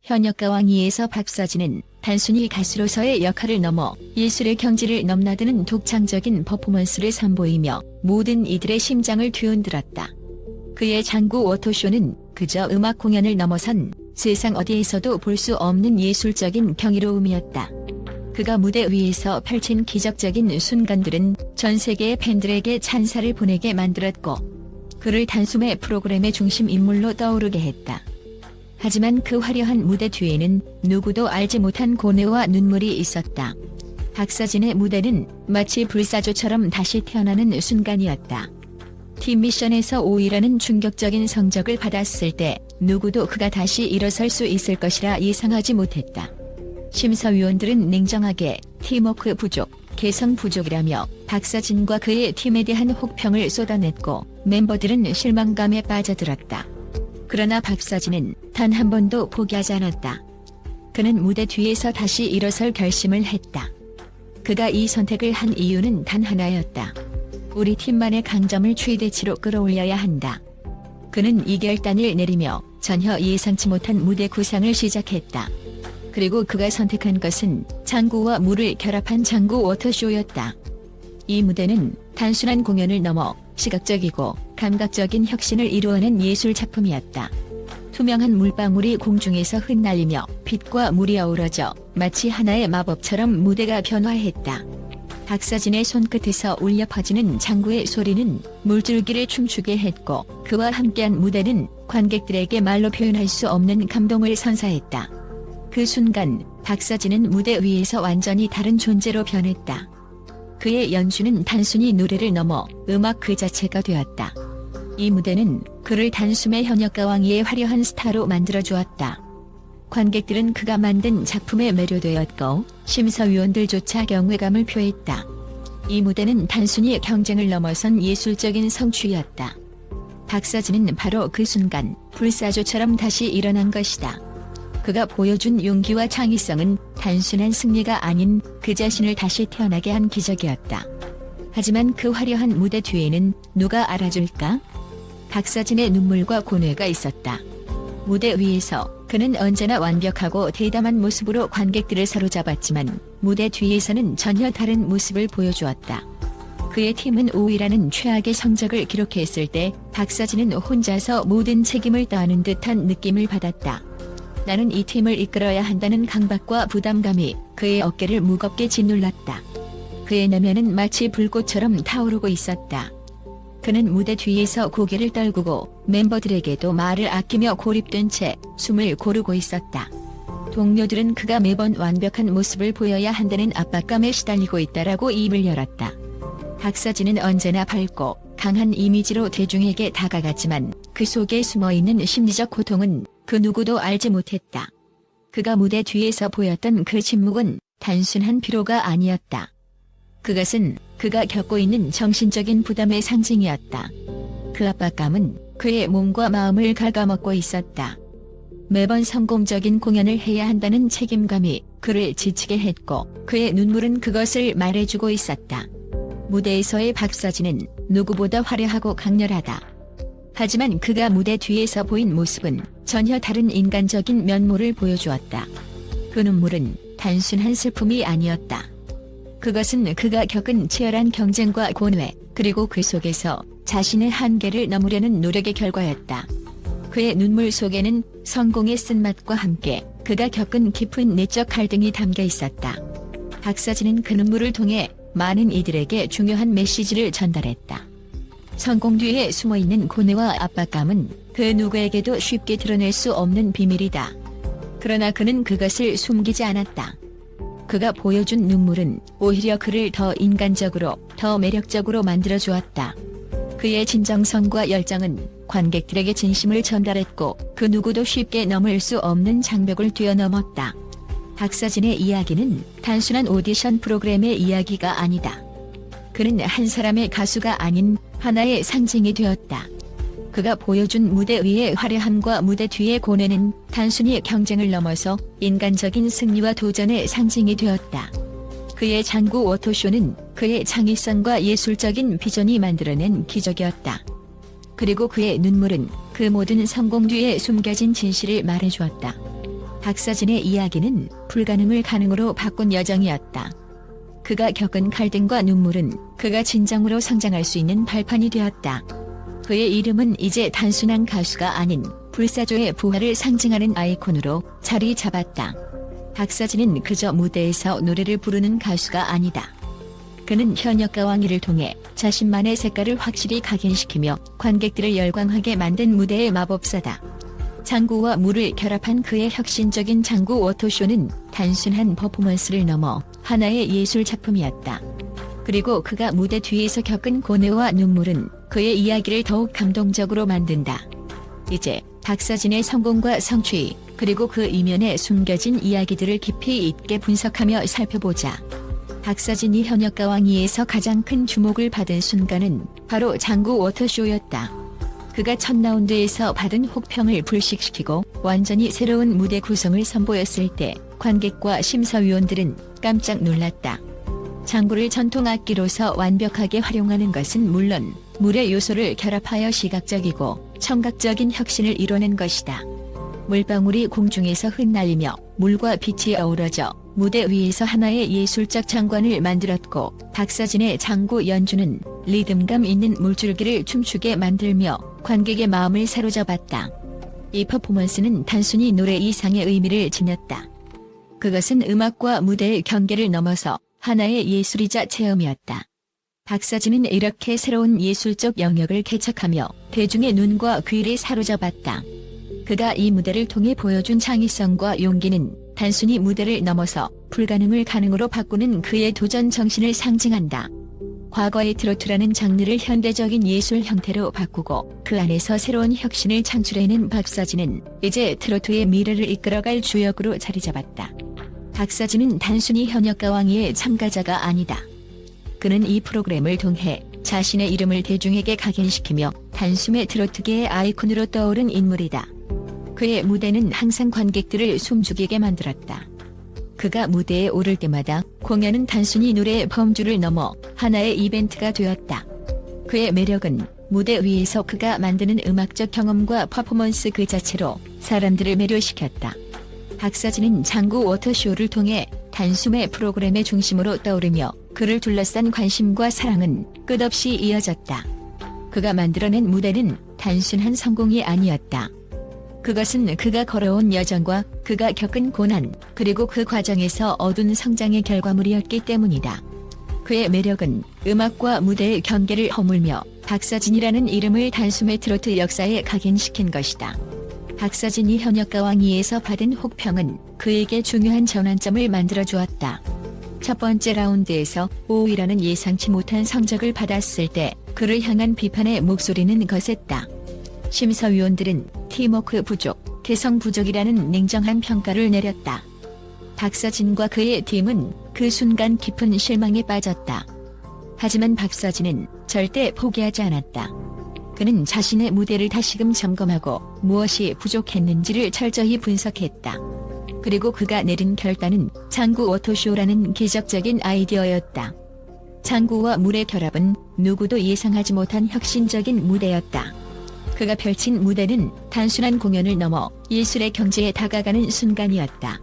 현역가왕2에서 박사진은 단순히 가수로서의 역할을 넘어 예술의 경지를 넘나드는 독창적인 퍼포먼스를 선보이며 모든 이들의 심장을 뒤흔들었다. 그의 장구 워터쇼는 그저 음악 공연을 넘어선 세상 어디에서도 볼 수 없는 예술적인 경이로움이었다. 그가 무대 위에서 펼친 기적적인 순간들은 전 세계의 팬들에게 찬사를 보내게 만들었고 그를 단숨에 프로그램의 중심 인물로 떠오르게 했다. 하지만 그 화려한 무대 뒤에는 누구도 알지 못한 고뇌와 눈물이 있었다. 박사진의 무대는 마치 불사조처럼 다시 태어나는 순간이었다. 팀 미션에서 5위라는 충격적인 성적을 받았을 때 누구도 그가 다시 일어설 수 있을 것이라 예상하지 못했다. 심사위원들은 냉정하게 팀워크 부족, 개성 부족이라며 박사진과 그의 팀에 대한 혹평을 쏟아냈고 멤버들은 실망감에 빠져들었다. 그러나 박사진은 단 한 번도 포기하지 않았다. 그는 무대 뒤에서 다시 일어설 결심을 했다. 그가 이 선택을 한 이유는 단 하나였다. 우리 팀만의 강점을 최대치로 끌어올려야 한다. 그는 이 결단을 내리며 전혀 예상치 못한 무대 구상을 시작했다. 그리고 그가 선택한 것은 장구와 물을 결합한 장구 워터쇼였다. 이 무대는 단순한 공연을 넘어 시각적이고 감각적인 혁신을 이루어낸 예술 작품이었다. 투명한 물방울이 공중에서 흩날리며 빛과 물이 어우러져 마치 하나의 마법처럼 무대가 변화했다. 박사진의 손끝에서 울려 퍼지는 장구의 소리는 물줄기를 춤추게 했고 그와 함께한 무대는 관객들에게 말로 표현할 수 없는 감동을 선사했다. 그 순간 박사진은 무대 위에서 완전히 다른 존재로 변했다. 그의 연주는 단순히 노래를 넘어 음악 그 자체가 되었다. 이 무대는 그를 단숨에 현역가왕이의 화려한 스타로 만들어주었다. 관객들은 그가 만든 작품에 매료되었고 심사위원들조차 경외감을 표했다. 이 무대는 단순히 경쟁을 넘어선 예술적인 성취였다. 박사진은 바로 그 순간 불사조처럼 다시 일어난 것이다. 그가 보여준 용기와 창의성은 단순한 승리가 아닌 그 자신을 다시 태어나게 한 기적이었다. 하지만 그 화려한 무대 뒤에는 누가 알아줄까? 박사진의 눈물과 고뇌가 있었다. 무대 위에서 그는 언제나 완벽하고 대담한 모습으로 관객들을 사로잡았지만 무대 뒤에서는 전혀 다른 모습을 보여주었다. 그의 팀은 5위라는 최악의 성적을 기록했을 때 박사진은 혼자서 모든 책임을 떠안은 듯한 느낌을 받았다. 나는 이 팀을 이끌어야 한다는 강박과 부담감이 그의 어깨를 무겁게 짓눌렀다. 그의 내면은 마치 불꽃처럼 타오르고 있었다. 그는 무대 뒤에서 고개를 떨구고 멤버들에게도 말을 아끼며 고립된 채 숨을 고르고 있었다. 동료들은 그가 매번 완벽한 모습을 보여야 한다는 압박감에 시달리고 있다라고 입을 열었다. 박사진은 언제나 밝고 강한 이미지로 대중에게 다가갔지만 그 속에 숨어있는 심리적 고통은 그 누구도 알지 못했다. 그가 무대 뒤에서 보였던 그 침묵은 단순한 피로가 아니었다. 그것은 그가 겪고 있는 정신적인 부담의 상징이었다. 그 압박감은 그의 몸과 마음을 갉아먹고 있었다. 매번 성공적인 공연을 해야 한다는 책임감이 그를 지치게 했고 그의 눈물은 그것을 말해주고 있었다. 무대에서의 박사진은 누구보다 화려하고 강렬하다. 하지만 그가 무대 뒤에서 보인 모습은 전혀 다른 인간적인 면모를 보여주었다. 그 눈물은 단순한 슬픔이 아니었다. 그것은 그가 겪은 치열한 경쟁과 고뇌, 그리고 그 속에서 자신의 한계를 넘으려는 노력의 결과였다. 그의 눈물 속에는 성공의 쓴맛과 함께 그가 겪은 깊은 내적 갈등이 담겨 있었다. 박사진은 그 눈물을 통해 많은 이들에게 중요한 메시지를 전달했다. 성공 뒤에 숨어있는 고뇌와 압박감은 그 누구에게도 쉽게 드러낼 수 없는 비밀이다. 그러나 그는 그것을 숨기지 않았다. 그가 보여준 눈물은 오히려 그를 더 인간적으로, 더 매력적으로 만들어주었다. 그의 진정성과 열정은 관객들에게 진심을 전달했고 그 누구도 쉽게 넘을 수 없는 장벽을 뛰어넘었다. 박사진의 이야기는 단순한 오디션 프로그램의 이야기가 아니다. 그는 한 사람의 가수가 아닌 하나의 상징이 되었다. 그가 보여준 무대 위의 화려함과 무대 뒤의 고뇌는 단순히 경쟁을 넘어서 인간적인 승리와 도전의 상징이 되었다. 그의 장구 워터쇼는 그의 창의성과 예술적인 비전이 만들어낸 기적이었다. 그리고 그의 눈물은 그 모든 성공 뒤에 숨겨진 진실을 말해주었다. 박서진의 이야기는 불가능을 가능으로 바꾼 여정이었다. 그가 겪은 갈등과 눈물은 그가 진정으로 성장할 수 있는 발판이 되었다. 그의 이름은 이제 단순한 가수가 아닌 불사조의 부활을 상징하는 아이콘으로 자리 잡았다. 박서진은 그저 무대에서 노래를 부르는 가수가 아니다. 그는 현역과 왕위를 통해 자신만의 색깔을 확실히 각인시키며 관객들을 열광하게 만든 무대의 마법사다. 장구와 물을 결합한 그의 혁신적인 장구 워터쇼는 단순한 퍼포먼스를 넘어 하나의 예술 작품이었다. 그리고 그가 무대 뒤에서 겪은 고뇌와 눈물은 그의 이야기를 더욱 감동적으로 만든다. 이제 박서진의 성공과 성취, 그리고 그 이면에 숨겨진 이야기들을 깊이 있게 분석하며 살펴보자. 박서진이 현역과 왕위에서 가장 큰 주목을 받은 순간은 바로 장구 워터쇼였다. 그가 첫 라운드에서 받은 혹평을 불식시키고 완전히 새로운 무대 구성을 선보였을 때 관객과 심사위원들은 깜짝 놀랐다. 장구를 전통악기로서 완벽하게 활용하는 것은 물론 물의 요소를 결합하여 시각적이고 청각적인 혁신을 이뤄낸 것이다. 물방울이 공중에서 흩날리며 물과 빛이 어우러져 무대 위에서 하나의 예술적 장관을 만들었고, 박서진의 장구 연주는 리듬감 있는 물줄기를 춤추게 만들며 관객의 마음을 사로잡았다. 이 퍼포먼스는 단순히 노래 이상의 의미를 지녔다. 그것은 음악과 무대의 경계를 넘어서 하나의 예술이자 체험이었다. 박서진은 이렇게 새로운 예술적 영역을 개척하며 대중의 눈과 귀를 사로잡았다. 그가 이 무대를 통해 보여준 창의성과 용기는 단순히 무대를 넘어서 불가능을 가능으로 바꾸는 그의 도전 정신을 상징한다. 과거의 트로트라는 장르를 현대적인 예술 형태로 바꾸고 그 안에서 새로운 혁신을 창출해낸 박서진은 이제 트로트의 미래를 이끌어갈 주역으로 자리잡았다. 박서진은 단순히 현역과 왕위의 참가자가 아니다. 그는 이 프로그램을 통해 자신의 이름을 대중에게 각인시키며 단숨에 트로트계의 아이콘으로 떠오른 인물이다. 그의 무대는 항상 관객들을 숨죽이게 만들었다. 그가 무대에 오를 때마다 공연은 단순히 노래의 범주를 넘어 하나의 이벤트가 되었다. 그의 매력은 무대 위에서 그가 만드는 음악적 경험과 퍼포먼스 그 자체로 사람들을 매료시켰다. 박서진은 장구 워터쇼를 통해 단숨에 프로그램의 중심으로 떠오르며 그를 둘러싼 관심과 사랑은 끝없이 이어졌다. 그가 만들어낸 무대는 단순한 성공이 아니었다. 그것은 그가 걸어온 여정과 그가 겪은 고난, 그리고 그 과정에서 얻은 성장의 결과물이었기 때문이다. 그의 매력은 음악과 무대의 경계를 허물며 박서진이라는 이름을 단숨에 트로트 역사에 각인시킨 것이다. 박서진이 현역과 왕위에서 받은 혹평은 그에게 중요한 전환점을 만들어주었다. 첫 번째 라운드에서 5위라는 예상치 못한 성적을 받았을 때 그를 향한 비판의 목소리는 거셌다. 심사위원들은 팀워크 부족, 개성 부족이라는 냉정한 평가를 내렸다. 박서진과 그의 팀은 그 순간 깊은 실망에 빠졌다. 하지만 박서진은 절대 포기하지 않았다. 그는 자신의 무대를 다시금 점검하고 무엇이 부족했는지를 철저히 분석했다. 그리고 그가 내린 결단은 장구 워터쇼라는 기적적인 아이디어였다. 장구와 물의 결합은 누구도 예상하지 못한 혁신적인 무대였다. 그가 펼친 무대는 단순한 공연을 넘어 예술의 경지에 다가가는 순간이었다.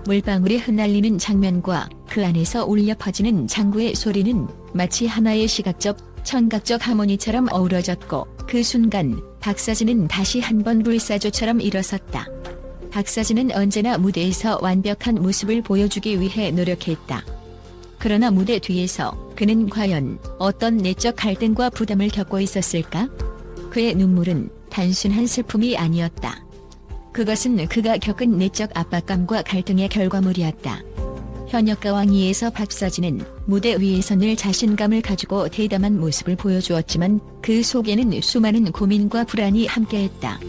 물방울이 흩날리는 장면과 그 안에서 울려 퍼지는 장구의 소리는 마치 하나의 시각적, 청각적 하모니처럼 어우러졌고 그 순간 박서진은 다시 한번 불사조처럼 일어섰다. 박서진은 언제나 무대에서 완벽한 모습을 보여주기 위해 노력했다. 그러나 무대 뒤에서 그는 과연 어떤 내적 갈등과 부담을 겪고 있었을까? 그의 눈물은 단순한 슬픔이 아니었다. 그것은 그가 겪은 내적 압박감과 갈등의 결과물이었다. 현역과 왕위에서 박서진은 무대 위에서 늘 자신감을 가지고 대담한 모습을 보여주었지만 그 속에는 수많은 고민과 불안이 함께했다.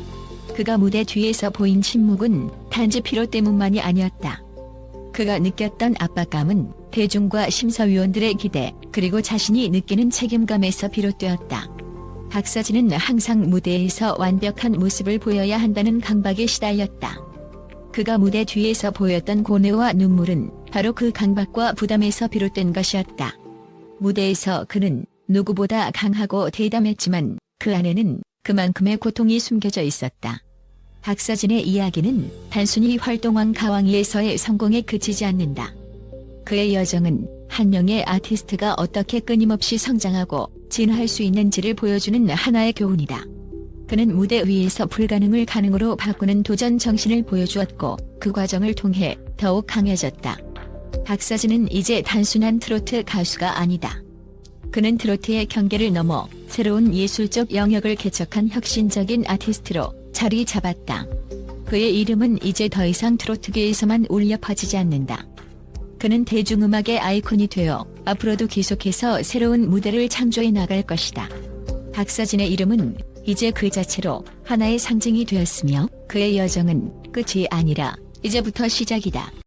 그가 무대 뒤에서 보인 침묵은 단지 피로 때문만이 아니었다. 그가 느꼈던 압박감은 대중과 심사위원들의 기대, 그리고 자신이 느끼는 책임감에서 비롯되었다. 박서진은 항상 무대에서 완벽한 모습을 보여야 한다는 강박에 시달렸다. 그가 무대 뒤에서 보였던 고뇌와 눈물은 바로 그 강박과 부담에서 비롯된 것이었다. 무대에서 그는 누구보다 강하고 대담했지만 그 안에는 그만큼의 고통이 숨겨져 있었다. 박서진의 이야기는 단순히 활동왕 가왕이에서의 성공에 그치지 않는다. 그의 여정은 한 명의 아티스트가 어떻게 끊임없이 성장하고 진화할 수 있는지를 보여주는 하나의 교훈이다. 그는 무대 위에서 불가능을 가능으로 바꾸는 도전 정신을 보여주었고 그 과정을 통해 더욱 강해졌다. 박서진은 이제 단순한 트로트 가수가 아니다. 그는 트로트의 경계를 넘어 새로운 예술적 영역을 개척한 혁신적인 아티스트로 자리 잡았다. 그의 이름은 이제 더 이상 트로트계에서만 울려 퍼지지 않는다. 그는 대중음악의 아이콘이 되어 앞으로도 계속해서 새로운 무대를 창조해 나갈 것이다. 박서진의 이름은 이제 그 자체로 하나의 상징이 되었으며 그의 여정은 끝이 아니라 이제부터 시작이다.